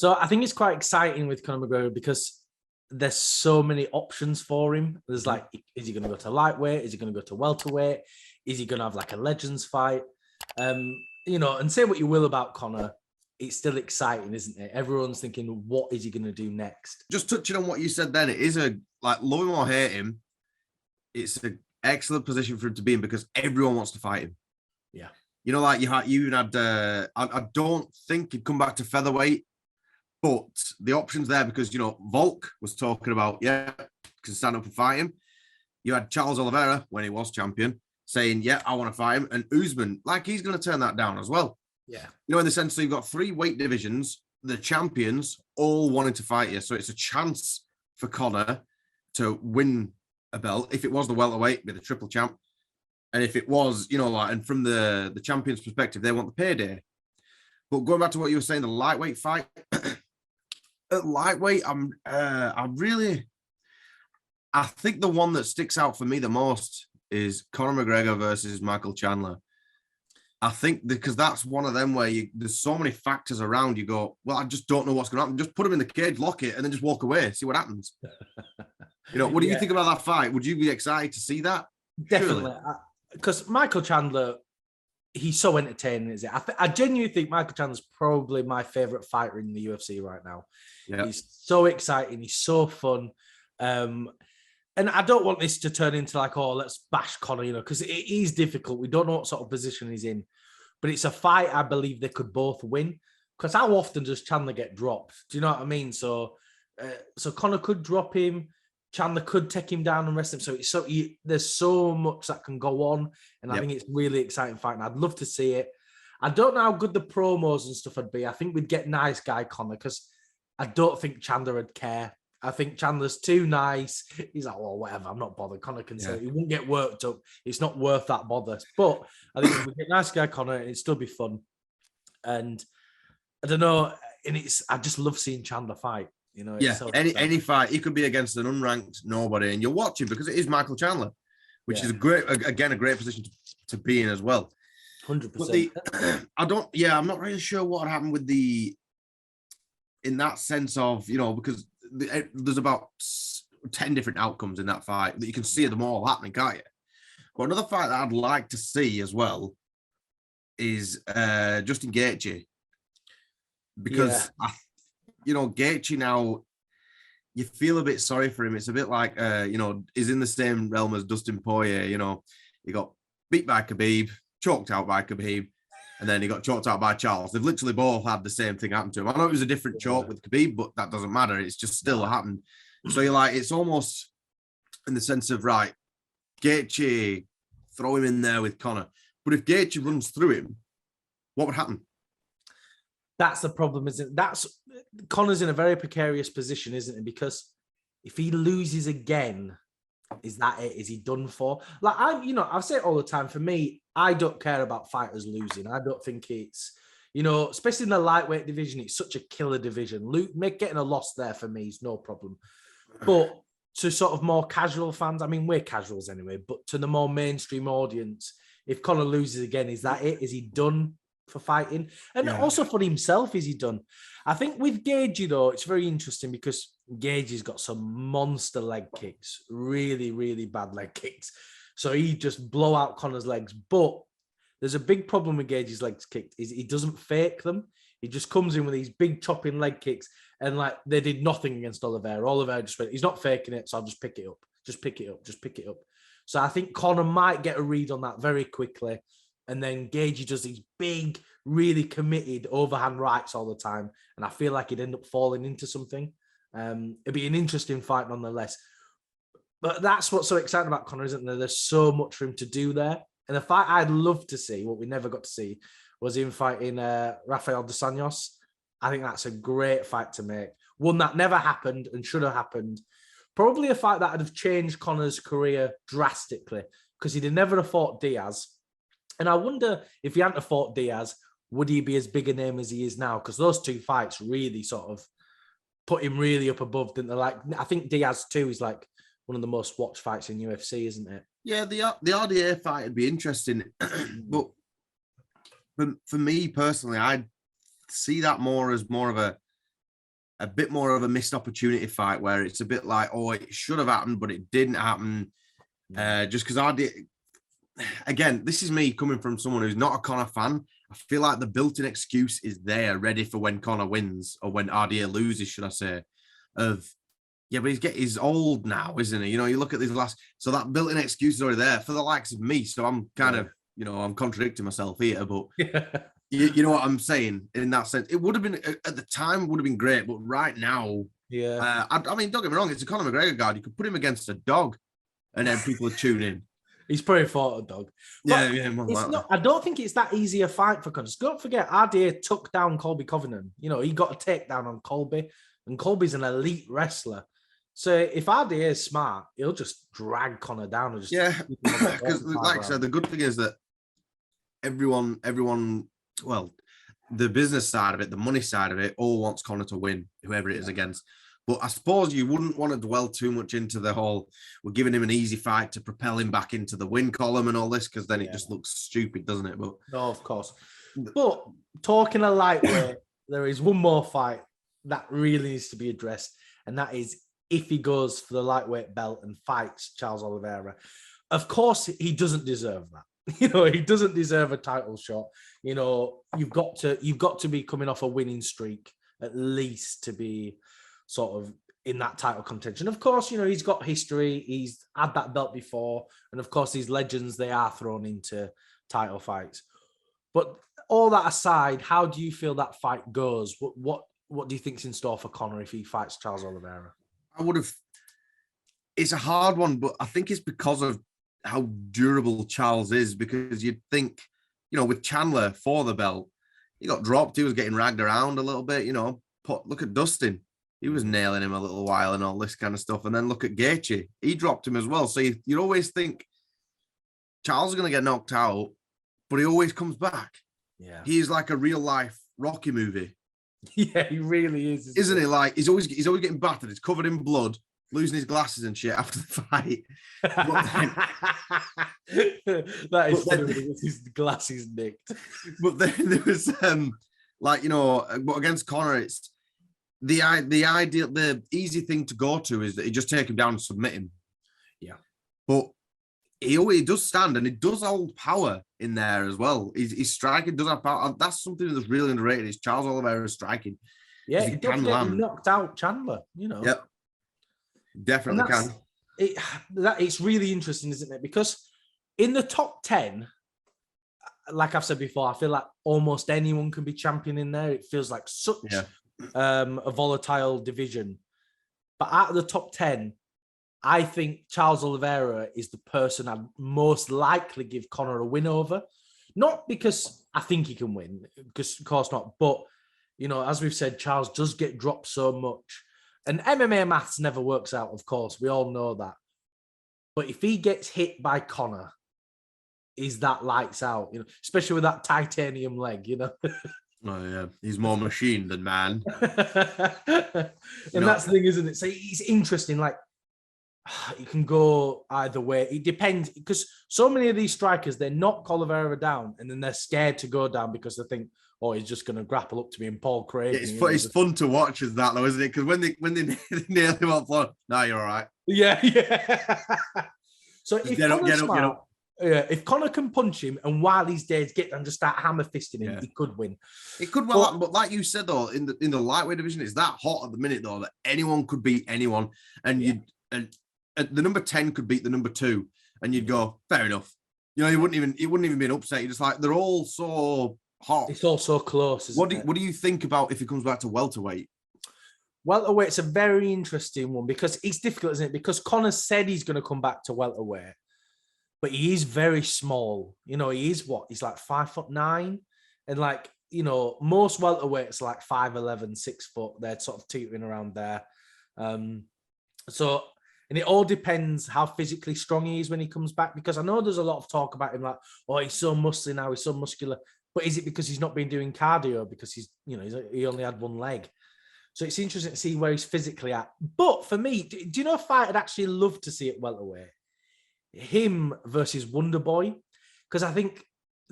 So I think it's quite exciting with Conor McGregor because there's so many options for him. There's like, is he going to go to lightweight? Is he going to go to welterweight? Is he going to have like a legends fight? And say what you will about Conor, it's still exciting, isn't it? Everyone's thinking, what is he going to do next? Just touching on what you said then, it is love him or hate him, it's an excellent position for him to be in because everyone wants to fight him. Yeah. Like you even had, I don't think he'd come back to featherweight, but the option's there because, Volk was talking about, can stand up and fight him. You had Charles Oliveira, when he was champion, saying, I want to fight him. And Usman, he's going to turn that down as well. Yeah. In the sense that you've got 3 weight divisions, the champions all wanting to fight you. So it's a chance for Conor to win a belt. If it was the welterweight, be the triple champ. And if it was, and from the champion's perspective, they want the payday. But going back to what you were saying, the lightweight fight, at lightweight, I think the one that sticks out for me the most is Conor McGregor versus Michael Chandler. I think because that's one of them where there's so many factors around. You go, well, I just don't know what's going to happen. Just put him in the cage, lock it, and then just walk away, see what happens. What do you think about that fight? Would you be excited to see that? Definitely. Because Michael Chandler, he's so entertaining, is it? I genuinely think Michael Chandler's probably my favorite fighter in the UFC right now. Yeah. He's so exciting. He's so fun. And I don't want this to turn into let's bash Conor, because it is difficult. We don't know what sort of position he's in. But it's a fight I believe they could both win. Because how often does Chandler get dropped? Do you know what I mean? So Conor could drop him. Chandler could take him down and rest him. So there's so much that can go on. And I think it's really exciting fight. And I'd love to see it. I don't know how good the promos and stuff would be. I think we'd get nice guy Conor because I don't think Chandler would care. I think Chandler's too nice. He's like, well, whatever, I'm not bothered. Conor can say he won't get worked up. It's not worth that bother. But I think if we get nice guy Conor, it'd still be fun. And I don't know. And I just love seeing Chandler fight. Any fight, he could be against an unranked nobody, and you'll watch him because it is Michael Chandler, which is a great position to be in as well. 100%. I'm not really sure what happened with in that sense of, because there's about 10 different outcomes in that fight that you can see them all happening, can't you? But another fight that I'd like to see as well is Justin Gaethje, because Gaethje now, you feel a bit sorry for him. It's a bit like he's in the same realm as Dustin Poirier. He got beat by Khabib, choked out by Khabib, and then he got choked out by Charles. They've literally both had the same thing happen to him. I know it was a different choke with Khabib, but that doesn't matter. It's just still happened. So you're like, it's almost in the sense of, right, Gaethje, throw him in there with Conor. But if Gaethje runs through him, what would happen? That's the problem, isn't it? Conor's in a very precarious position, isn't it? Because if he loses again, is that it? Is he done for? I say it all the time. For me, I don't care about fighters losing. I don't think it's, especially in the lightweight division, it's such a killer division. Getting a loss there for me is no problem. But to sort of more casual fans, I mean, we're casuals anyway, but to the more mainstream audience, if Conor loses again, is that it? Is he done for fighting? And also for himself, is he done? I think with Gaethje, though, it's very interesting because Gaethje's got some monster leg kicks, really, really bad leg kicks. So he just blow out Conor's legs. But there's a big problem with Gaethje's legs kicked is he doesn't fake them. He just comes in with these big chopping leg kicks, and they did nothing against Oliveira. Oliveira just went, he's not faking it, so I'll just pick it up. Just pick it up. Just pick it up. So I think Conor might get a read on that very quickly. And then Gaethje does these big, really committed overhand rights all the time. And I feel like he'd end up falling into something. It'd be an interesting fight nonetheless. But that's what's so exciting about Conor, isn't there? There's so much for him to do there. And the fight I'd love to see, what we never got to see, was him fighting Rafael dos Anjos. I think that's a great fight to make. One that never happened and should have happened. Probably a fight that would have changed Conor's career drastically because he'd never have fought Diaz. And I wonder if he hadn't fought Diaz, would he be as big a name as he is now? Because those two fights really sort of put him really up above, didn't they? I think Diaz too is one of the most watched fights in UFC, isn't it? Yeah, the RDA fight would be interesting. But for me personally, I'd see that more as more of a a bit more of a missed opportunity fight where it's a bit like, oh, it should have happened, but it didn't happen. Just because again, this is me coming from someone who's not a Conor fan. I feel like the built-in excuse is there, ready for when Conor wins or when RDA loses, should I say? Yeah, but he's old now, isn't he? You know, you look at these so that built-in excuse is already there for the likes of me. So I'm kind of, I'm contradicting myself here, but you know what I'm saying in that sense. It would have been at the time would have been great, but right now, I mean, don't get me wrong, it's a Conor McGregor guard. You could put him against a dog, and then people would tune in. He's probably fought a dog. But it's not. I don't think it's that easy a fight for Conor. Don't forget, RDA took down Colby Covington. You know, he got a takedown on Colby, and Colby's an elite wrestler. So if RDA is smart, he'll just drag Conor down. And just because like I said, the good thing is that everyone, well, the business side of it, the money side of it, all wants Conor to win, whoever it is against. But I suppose you wouldn't want to dwell too much into the whole, we're giving him an easy fight to propel him back into the win column and all this, because then it just looks stupid, doesn't it? But no, of course. But talking a lightweight, there is one more fight that really needs to be addressed, and that is if he goes for the lightweight belt and fights Charles Oliveira. Of course, he doesn't deserve that. You know, he doesn't deserve a title shot. You know, you've got to be coming off a winning streak at least to be sort of in that title contention. Of course, you know, he's got history. He's had that belt before. And of course, these legends, they are thrown into title fights. But all that aside, how do you feel that fight goes? What do you think's in store for Conor if he fights Charles Oliveira? It's a hard one, but I think it's because of how durable Charles is, because you'd think, you know, with Chandler for the belt, he got dropped. He was getting ragged around a little bit, you know. Look at Dustin. He was nailing him a little while and all this kind of stuff. And then look at Gaethje. He dropped him as well. So you always think Charles is going to get knocked out, but he always comes back. Yeah. He's like a real life Rocky movie. Yeah, he really is. Isn't he? Like he's always getting battered. He's covered in blood, losing his glasses and shit after the fight. That is funny with his glasses nicked. But then there was like, you know, but against Conor, it's the easy thing to go to is that you just take him down and submit him. Yeah. But he does stand and he does hold power in there as well. He's striking, does have power. That's something that's really underrated is Charles Oliveira's striking. Yeah, he does get knocked out Chandler, you know. Yep. Definitely can. It's really interesting, isn't it? Because in the top 10, like I've said before, I feel like almost anyone can be champion in there. It feels like such a volatile division. But out of the top 10, I think Charles Oliveira is the person I'd most likely give Conor a win over. Not because I think he can win, because of course not. But, you know, as we've said, Charles does get dropped so much. And MMA maths never works out, of course. We all know that. But if he gets hit by Conor, is that lights out? You know, especially with that titanium leg, you know. Oh yeah, he's more machine than man. And that's the thing, isn't it? So it's interesting. Like, it can go either way. It depends, because so many of these strikers, they knock Oliveira down and then they're scared to go down because they think, oh, he's just going to grapple up to me and Paul Craig. It's fun to watch as that, though, isn't it? Because when they nail him on floor, no, you're all right. Yeah. So if if Conor can punch him and while he's dead, get and just start hammer fisting him, he could win. It could well, but like you said though, in the lightweight division, it's that hot at the minute though that anyone could beat anyone, and the number 10 could beat the number 2, and you'd go, fair enough. You know, it wouldn't even be an upset. You're just like, they're all so hot. It's all so close. What do you think about if he comes back to welterweight? Welterweight's a very interesting one because it's difficult, isn't it? Because Conor said he's going to come back to welterweight, but he is very small. You know, he is he's like 5'9", and like, you know, most welterweights are like 5'11", 6 foot. They're sort of teetering around there. And it all depends how physically strong he is when he comes back, because I know there's a lot of talk about him like, oh, he's so muscly now, he's so muscular. But is it because he's not been doing cardio because he only had one leg? So it's interesting to see where he's physically at. But for me, do you know a fight I'd actually love to see at welterweight? Him versus Wonder Boy. Because I think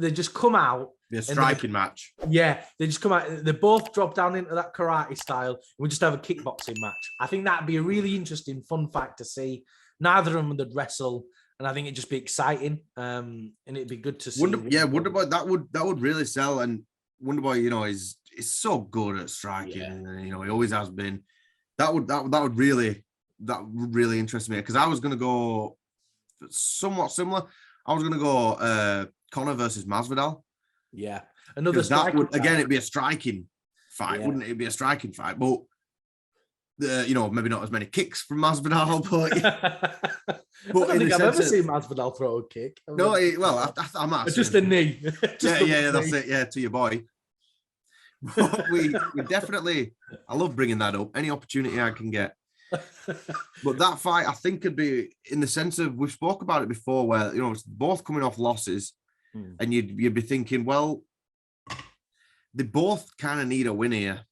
they just come out. Be a striking match. Yeah, they just come out. They both drop down into that karate style. We just have a kickboxing match. I think that'd be a really interesting, fun fact to see. Neither of them would wrestle, and I think it'd just be exciting. And it'd be good to see. Wonderboy, that would really sell. And Wonderboy, is so good at striking. And, he always has been. That would really interest me, because I was going to go somewhat similar. I was going to go Conor versus Masvidal. Yeah, another that would again, it'd be a striking fight, wouldn't it? It'd be a striking fight, but maybe not as many kicks from Masvidal, but I don't think I've ever seen Masvidal throw a kick. I might just a knee. That's it. Yeah, to your boy. we definitely. I love bringing that up. Any opportunity I can get. But that fight, I think, could be in the sense of, we've spoke about it before, where it's both coming off losses. And you'd be thinking, well, they both kind of need a win here,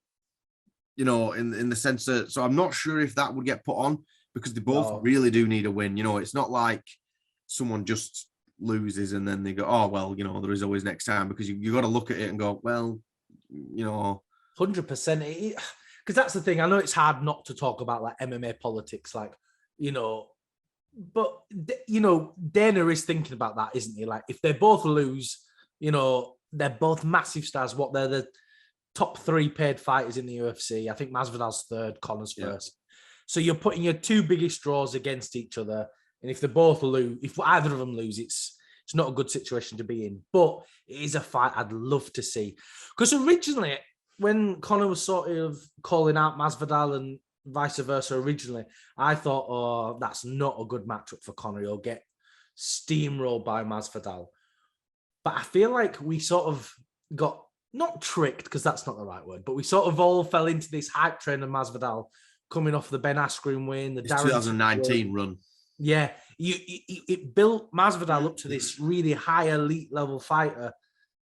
in the sense that, so I'm not sure if that would get put on, because they both really do need a win. It's not like someone just loses and then they go, oh, well, there is always next time, because you got to look at it and go, well, 100%. Because that's the thing. I know it's hard not to talk about like MMA politics, but Dana is thinking about that, isn't he? Like, if they both lose, they're both massive stars. They're the top 3 paid fighters in the UFC. I think Masvidal's 3rd, Conor's 1st. So you're putting your 2 biggest draws against each other, and if they both lose, if either of them lose, it's not a good situation to be in. But it is a fight I'd love to see, because originally, when Conor was sort of calling out Masvidal and vice versa originally, I thought, oh, that's not a good matchup for Conor. He'll get steamrolled by Masvidal. But I feel like we sort of got, not tricked, because that's not the right word, but we sort of all fell into this hype train of Masvidal coming off the Ben Askren win, the 2019 run. Yeah, it built Masvidal up to this really high elite level fighter.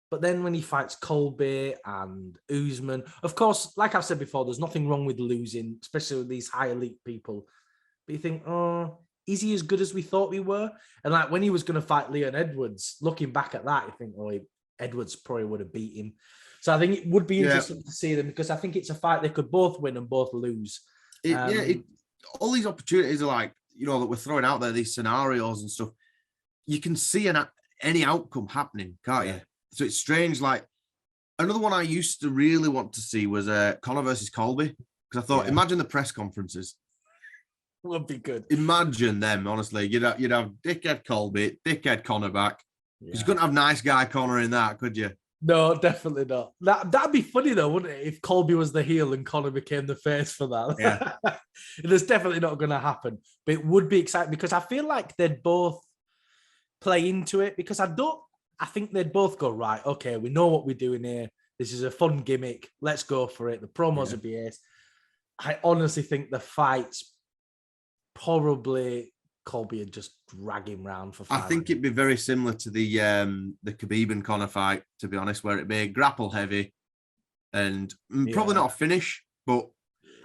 But then when he fights Colby and Usman, of course, like I've said before, there's nothing wrong with losing, especially with these high elite people. But you think, oh, is he as good as we thought we were? And like when he was going to fight Leon Edwards, looking back at that, you think, oh, Edwards probably would have beat him. So I think it would be interesting to see them, because I think it's a fight they could both win and both lose. All these opportunities are like, that we're throwing out there, these scenarios and stuff. You can see any outcome happening, can't you? So it's strange. Like, another one I used to really want to see was Conor versus Colby, because I thought, imagine the press conferences. Would be good. Imagine them, honestly. You'd have dickhead Colby, dickhead Conor back. Yeah. You couldn't have nice guy Conor in that, could you? No, definitely not. That'd be funny though, wouldn't it? If Colby was the heel and Conor became the face for that. Yeah. It's definitely not going to happen. But it would be exciting, because I feel like they'd both play into it, because I think they'd both go, right, okay, we know what we're doing here. This is a fun gimmick. Let's go for it. The promos would be ace. I honestly think the fight's probably Colby would just drag him round for 5 I think it'd be very similar to the Khabib and Conor fight, to be honest, where it'd be grapple heavy and probably not a finish, but...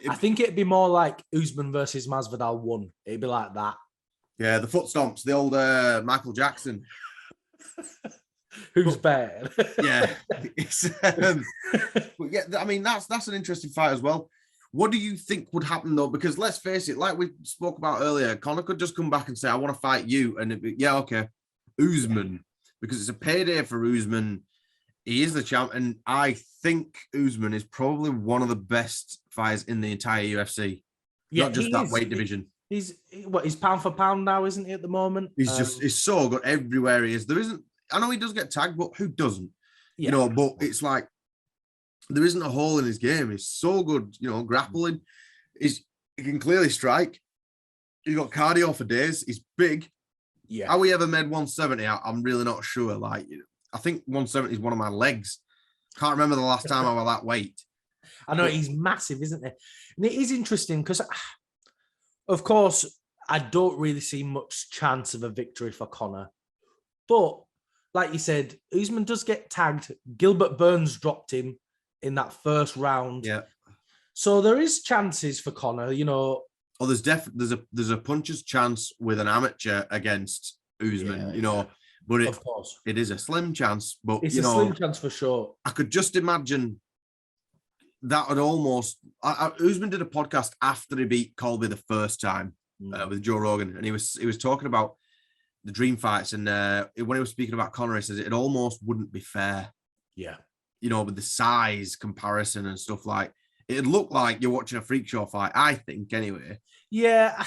I think it'd be more like Usman versus Masvidal 1. It'd be like that. Yeah, the foot stomps, the old Michael Jackson. Who's better? Yeah. But yeah, I mean, that's an interesting fight as well. What do you think would happen, though? Because let's face it, like we spoke about earlier, Conor could just come back and say, I want to fight you. And it'd be, okay, Usman. Because it's a payday for Usman. He is the champ. And I think Usman is probably one of the best fighters in the entire UFC. Not just that weight division. He's pound for pound now, isn't he, at the moment? He's so good everywhere he is. I know he does get tagged, but who doesn't? Yeah. But it's like, there isn't a hole in his game. He's so good, grappling. He can clearly strike. He's got cardio for days. He's big. Yeah. How he ever made 170, I'm really not sure. Like, I think 170 is one of my legs. Can't remember the last time I was that weight. I know, he's massive, isn't he? And it is interesting because, of course, I don't really see much chance of a victory for Conor. But, like you said, Usman does get tagged. Gilbert Burns dropped him in that first round. Yeah. So there is chances for Conor, Oh, there's a puncher's chance with an amateur against Usman, but Of course. it is a slim chance. But It's a slim chance for sure. I could just imagine that would almost. Usman did a podcast after he beat Colby the first time with Joe Rogan, and he was talking about the dream fights, and when he was speaking about Conor, he says it almost wouldn't be fair. Yeah. With the size comparison and stuff, like it'd look like you're watching a freak show fight, I think, anyway. Yeah,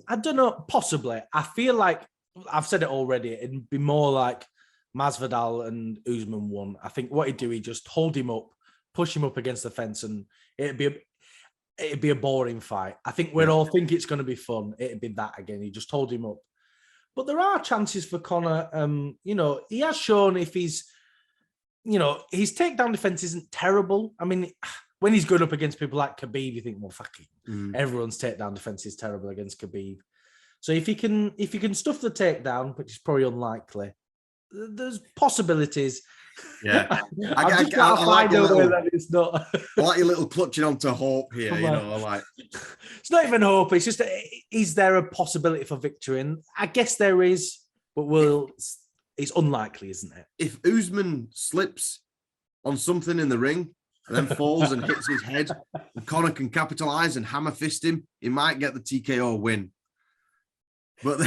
I don't know, possibly. I feel like, I've said it already, it'd be more like Masvidal and Usman won. I think what he'd do, he'd just hold him up, push him up against the fence, and it'd be a boring fight. I think we'd all think it's going to be fun. It'd be that again. He just hold him up. But there are chances for Conor. He has shown if he's, his takedown defense isn't terrible. I mean, when he's good up against people like Khabib, you think, well, fucking everyone's takedown defense is terrible against Khabib. So if he can stuff the takedown, which is probably unlikely, there's possibilities. Yeah, I like your little, that it's not. I like your little clutching onto hope here. Like it's not even hope. It's just, is there a possibility for victory? And I guess there is, but it's unlikely, isn't it? If Usman slips on something in the ring and then falls and hits his head, and Conor can capitalize and hammer fist him, he might get the TKO win. But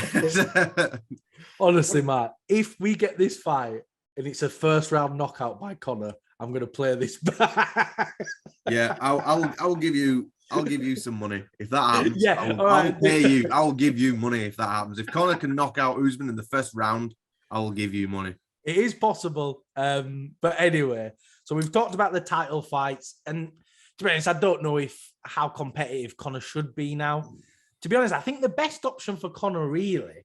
honestly, Matt, if we get this fight and it's a first round knockout by Conor, I'm going to play this back. Yeah, I'll give you some money if that happens. Yeah, I'll pay you. I'll give you money if that happens. If Conor can knock out Usman in the first round, I will give you money. It is possible. But anyway, so we've talked about the title fights, and to be honest, I don't know how competitive Conor should be now. To be honest, I think the best option for Conor really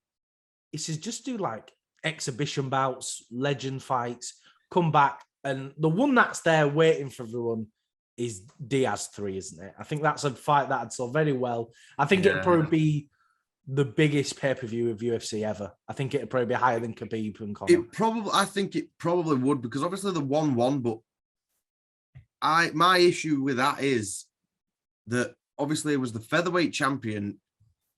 is to just do like exhibition bouts, legend fights, come back, and the one that's there waiting for everyone is Diaz 3, isn't it? I think that's a fight that I'd sell very well. I think it'd probably be the biggest pay-per-view of UFC ever. I think it'd probably be higher than Khabib and Conor. I think it probably would, because obviously the 1-1, but my issue with that is that obviously it was the featherweight champion.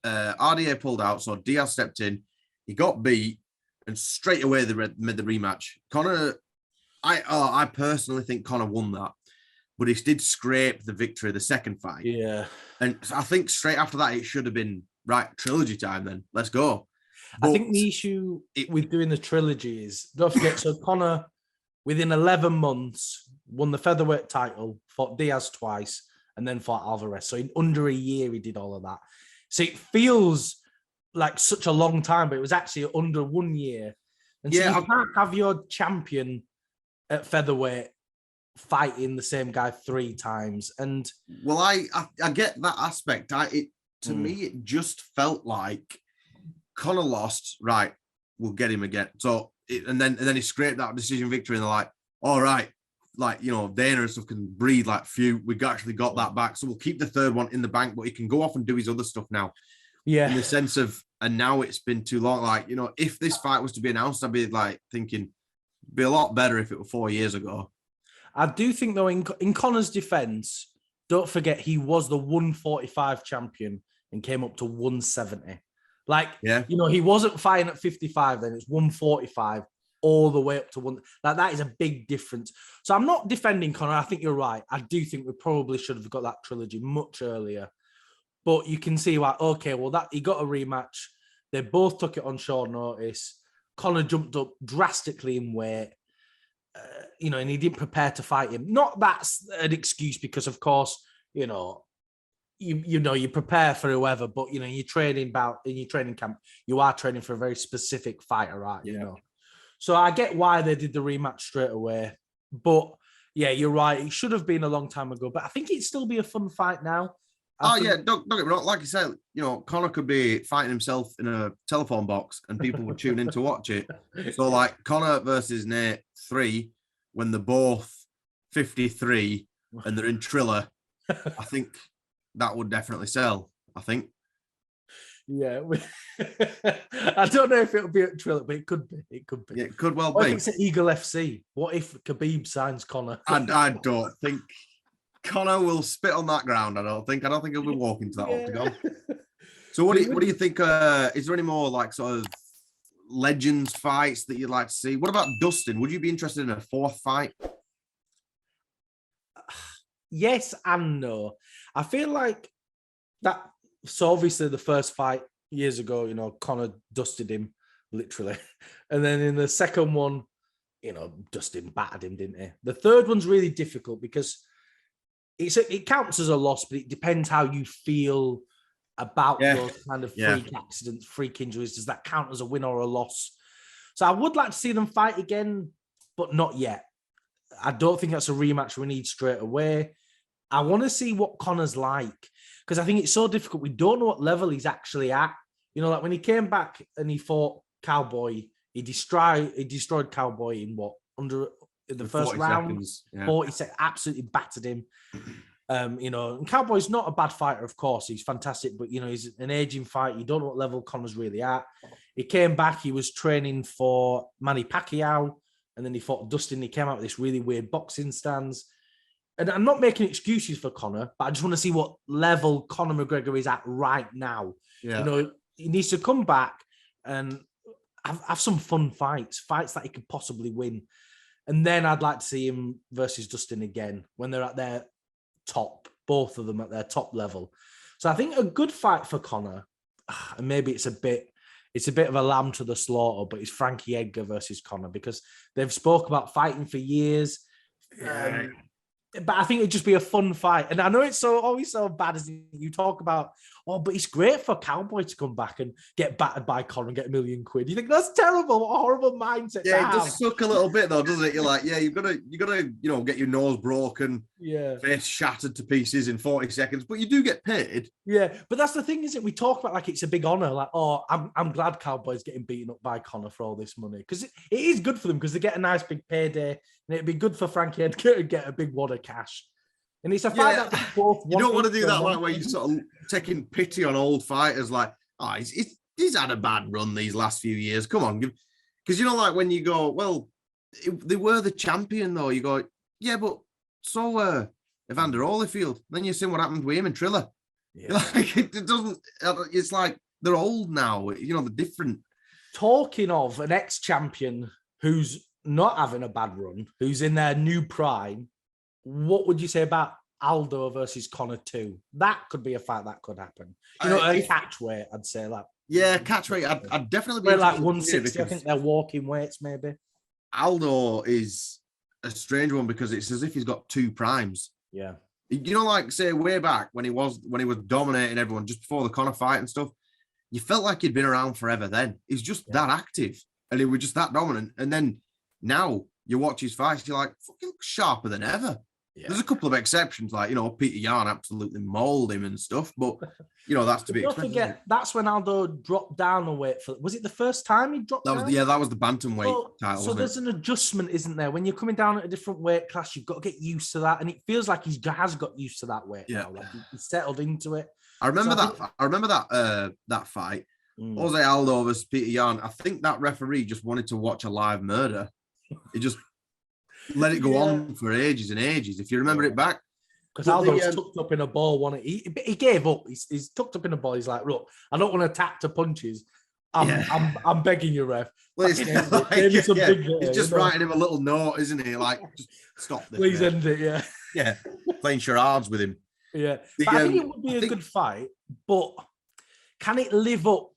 RDA pulled out, so Diaz stepped in. He got beat, and straight away they made the rematch. Conor, I personally think Conor won that, but he did scrape the victory the second fight. Yeah, and I think straight after that it should have been right trilogy time. Then let's go. But I think the issue with doing the trilogy is, don't forget, so Conor within 11 months won the featherweight title, fought Diaz twice, and then fought Alvarez. So in under a year he did all of that. So it feels like such a long time, but it was actually under 1 year. And so you can't have your champion at featherweight fighting the same guy 3 times. And well, I get that aspect. To me, it just felt like Conor lost. Right, we'll get him again. So and then he scraped that decision victory, and they're like, all right, like, Dana and stuff can breathe like, phew, we actually got that back. So we'll keep the third one in the bank, but he can go off and do his other stuff now. Yeah. In the sense of, and now it's been too long. Like, if this fight was to be announced, I'd be like thinking it'd be a lot better if it were 4 years ago. I do think, though, in Conor's defense, don't forget he was the 145 champion and came up to 170. Like, he wasn't fighting at 55 then, it's 145. All the way up to 1. Like, that is a big difference. So I'm not defending Conor. I think you're right. I do think we probably should have got that trilogy much earlier. But you can see why, okay, well, that he got a rematch. They both took it on short notice. Conor jumped up drastically in weight, and he didn't prepare to fight him. Not that's an excuse, because, of course, you prepare for whoever, but, you're training in your training camp, you are training for a very specific fighter, right? So I get why they did the rematch straight away. But, yeah, you're right. It should have been a long time ago. But I think it'd still be a fun fight now. Don't get me wrong. Like you said, Conor could be fighting himself in a telephone box and people would tune in to watch it. So, like, Conor versus Nate 3, when they're both 53 and they're in Triller, I think that would definitely sell. I think. Yeah, I don't know if it'll be at Triller, but it could be. It could be. Yeah, it could well what be. If it's at Eagle FC? What if Khabib signs Conor? I don't think Conor will spit on that ground. I don't think he'll be walking to that octagon. So what do you think? Is there any more like sort of legends fights that you'd like to see? What about Dustin? Would you be interested in a fourth fight? Yes and no. I feel like that. So obviously the first fight years ago, you know, Conor dusted him literally, and then in the second one, you know, Dustin battered him, didn't he? The third one's really difficult because it counts as a loss, but it depends how you feel about those kind of freak accidents, freak injuries. Does that count as a win or a loss? So I would like to see them fight again, but not yet. I don't think that's a rematch we need straight away. I want to see what Conor's like, because I think it's so difficult. We don't know what level he's actually at. You know, like when he came back and he fought Cowboy, he destroyed Cowboy in what, under in the first round, seconds. 40 seconds, absolutely battered him. You know, and Cowboy's not a bad fighter, of course. He's fantastic, but you know, he's an aging fighter. You don't know what level Conor's really at. He came back, he was training for Manny Pacquiao, and then he fought Dustin. He came out with this really weird boxing stance. And I'm not making excuses for Conor, but I just want to see what level Conor McGregor is at right now. Yeah. You know, he needs to come back and have some fun fights that he could possibly win. And then I'd like to see him versus Dustin again when they're at their top, both of them at their top level. So I think a good fight for Conor, and maybe it's a bit of a lamb to the slaughter, but it's Frankie Edgar versus Conor, because they've spoke about fighting for years. But I think it'd just be a fun fight. And I know it's always so bad as you talk about, but it's great for Cowboy to come back and get battered by Conor and get $1 million. You think that's terrible? What a horrible mindset. Yeah, it does suck a little bit though, doesn't it? You're like, yeah, you gotta, you know, get your nose broken, face shattered to pieces in 40 seconds, but you do get paid. Yeah, but that's the thing, isn't it? We talk about like it's a big honor, like, I'm glad Cowboy's getting beaten up by Conor for all this money, because it is good for them, because they get a nice big payday, and it'd be good for Frankie Edgar to get a big wad of cash. And it's a fight that both you don't want to do that like where you're sort of taking pity on old fighters, like, he's had a bad run these last few years. Come on, because you know, like when you go, well, they were the champion though. You go, yeah, but so Evander Holyfield. Then you see what happened with him and Triller. Yeah. Like it doesn't. It's like they're old now. You know, they're different. Talking of an ex-champion who's not having a bad run, who's in their new prime, what would you say about Aldo versus Conor 2? That could be a fight that could happen. You know, a catch weight, I'd say that. Yeah, catch weight. I'd definitely be like 160. I think they're walking weights, maybe. Aldo is a strange one because it's as if he's got two primes. Yeah. You know, like say way back when he was dominating everyone just before the Conor fight and stuff, you felt like he'd been around forever then. He's just that active and he was just that dominant. And then now you watch his fights, you're like, fucking sharper than ever. Yeah. There's a couple of exceptions, like, you know, Peter Yan absolutely mauled him and stuff, but, you know, that's to be expected. Don't forget, that's when Aldo dropped down a weight. Was it the first time he dropped down? That was the bantamweight title. So there's an adjustment, isn't there? When you're coming down at a different weight class, you've got to get used to that. And it feels like he has got used to that weight now. Like he's settled into it. I remember that fight. Jose Aldo versus Peter Yan. I think that referee just wanted to watch a live murder. He just let it go on for ages and ages. If you remember it back, because Aldo's tucked up in a ball. He gave up. He's tucked up in a ball. He's like, look, I don't want to attack to punches. I'm begging you, ref. Well, he's just writing him a little note, isn't he? Like, just stop this. Please end it. Yeah. Yeah. Playing charades with him. Yeah. But I think it would be a good fight, but can it live up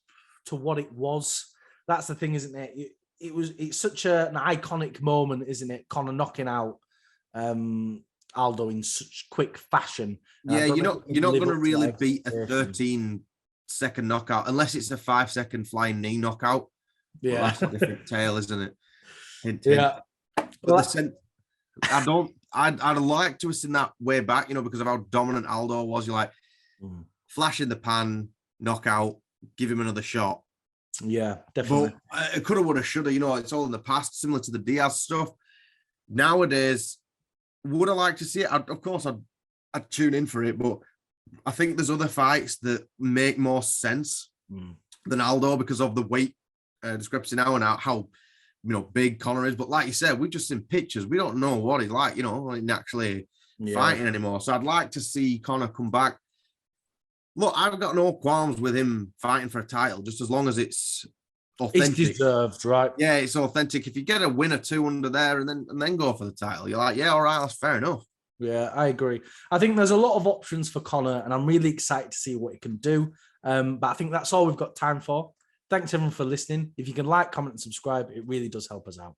to what it was? That's the thing, isn't it? It's such an iconic moment, isn't it? Conor knocking out Aldo in such quick fashion. Yeah, you're not going to really beat a 13-second knockout unless it's a 5-second flying knee knockout. Yeah, well, that's a different tale, isn't it? Hint, hint. Yeah, but I'd like to have seen that way back, you know, because of how dominant Aldo was. You're like, flash in the pan, knockout, give him another shot. Yeah, definitely. But it could have, would have, should have. You know, it's all in the past, similar to the Diaz stuff. Nowadays, would I like to see it? Of course, I'd tune in for it, but I think there's other fights that make more sense than Aldo because of the weight discrepancy now and how big Conor is. But like you said, we've just seen pictures. We don't know what he's like, actually fighting anymore. So I'd like to see Conor come back. Look, I've got no qualms with him fighting for a title, just as long as it's authentic. It's deserved, right? Yeah, it's authentic. If you get a win or two under there and then go for the title, you're like, yeah, all right, that's fair enough. Yeah, I agree. I think there's a lot of options for Conor, and I'm really excited to see what he can do. But I think that's all we've got time for. Thanks everyone for listening. If you can like, comment, and subscribe, it really does help us out.